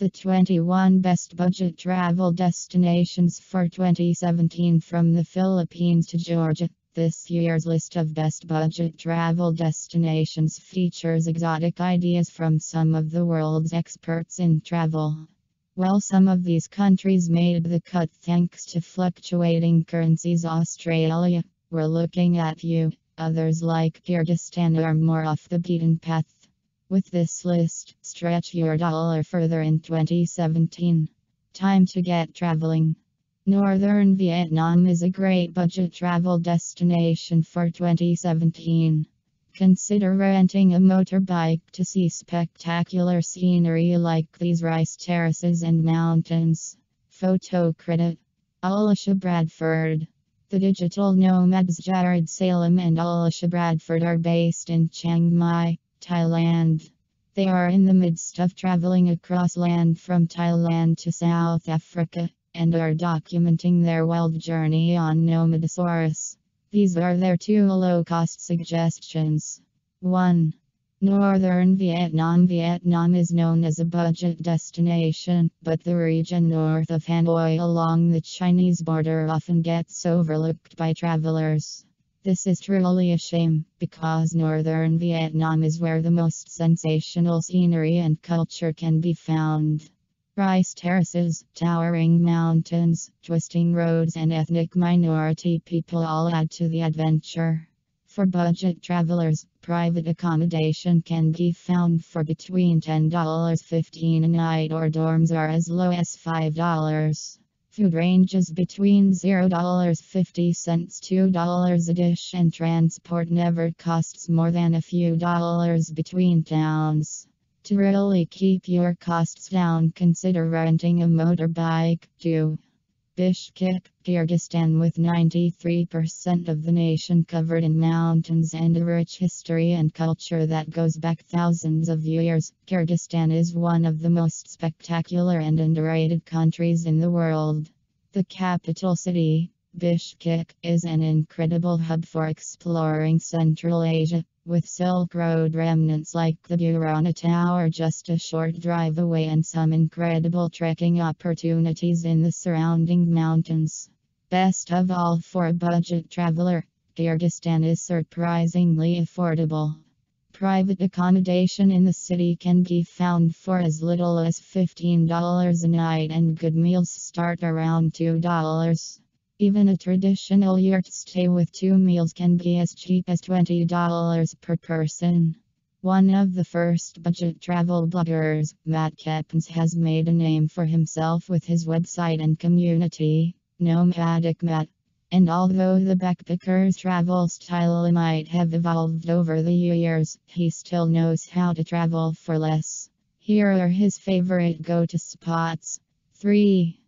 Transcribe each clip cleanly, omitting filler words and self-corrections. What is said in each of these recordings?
The 21 best budget travel destinations for 2017 from the Philippines to Georgia. This year's list of best budget travel destinations features exotic ideas from some of the world's experts in travel. While some of these countries made the cut thanks to fluctuating currencies, Australia, we're looking at you. Others like Kyrgyzstan are more off the beaten path. With this list, stretch your dollar further in 2017. Time to get traveling. Northern Vietnam is a great budget travel destination for 2017. Consider renting a motorbike to see spectacular scenery like these rice terraces and mountains. Photo credit Alicia Bradford. The digital nomads Jared Salem and Alicia Bradford are based in Chiang Mai, Thailand. They are in the midst of traveling across land from Thailand to South Africa and are documenting their wild journey on Nomadasaurus. These are their two low-cost suggestions. 1. Northern Vietnam. Vietnam is known as a budget destination, but the region north of Hanoi along the Chinese border often gets overlooked by travelers. This is truly a shame, because northern Vietnam is where the most sensational scenery and culture can be found. Rice terraces, towering mountains, twisting roads, and ethnic minority people all add to the adventure. For budget travelers, private accommodation can be found for between $10.15 a night, or dorms are as low as $5. Food ranges between $0.50 to $2 a dish, and transport never costs more than a few dollars between towns. To really keep your costs down, consider renting a motorbike. 2. Bishkek, Kyrgyzstan. With 93% of the nation covered in mountains and a rich history and culture that goes back thousands of years, Kyrgyzstan is one of the most spectacular and underrated countries in the world. The capital city, Bishkek, is an incredible hub for exploring Central Asia, with Silk Road remnants like the Burana Tower just a short drive away and some incredible trekking opportunities in the surrounding mountains. Best of all, for a budget traveler, Kyrgyzstan is surprisingly affordable. Private accommodation in the city can be found for as little as $15 a night, and good meals start around $2. Even a traditional yurt stay with 2 meals can be as cheap as $20 per person. One of the first budget travel bloggers, Matt Kepnes, has made a name for himself with his website and community, Nomadic Matt. And although the backpacker's travel style might have evolved over the years, he still knows how to travel for less. Here are his favorite go-to spots. 3.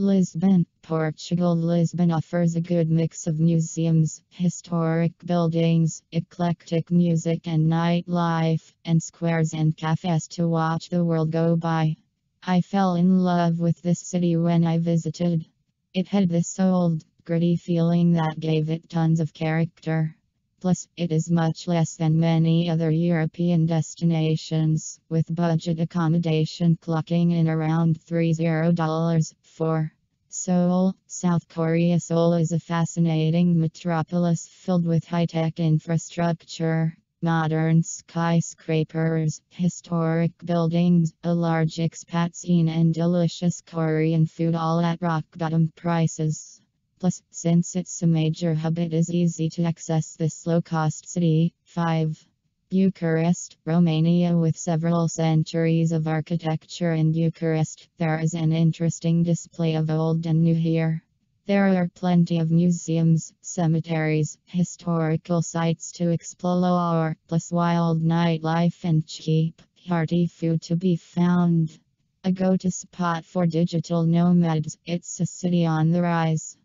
Lisbon, Portugal. Lisbon offers a good mix of museums, historic buildings, eclectic music and nightlife, and squares and cafes to watch the world go by. I fell in love with this city when I visited. It had this old, gritty feeling that gave it tons of character. Plus, it is much less than many other European destinations, with budget accommodation clocking in around $30. 4. Seoul, South Korea. Seoul is a fascinating metropolis filled with high-tech infrastructure, modern skyscrapers, historic buildings, a large expat scene, and delicious Korean food, all at rock-bottom prices. Plus, since it's a major hub, it is easy to access this low-cost city. 5. Bucharest, Romania. With several centuries of architecture in Bucharest, there is an interesting display of old and new here. There are plenty of museums, cemeteries, historical sites to explore, plus wild nightlife and cheap, hearty food to be found. A go-to spot for digital nomads, it's a city on the rise.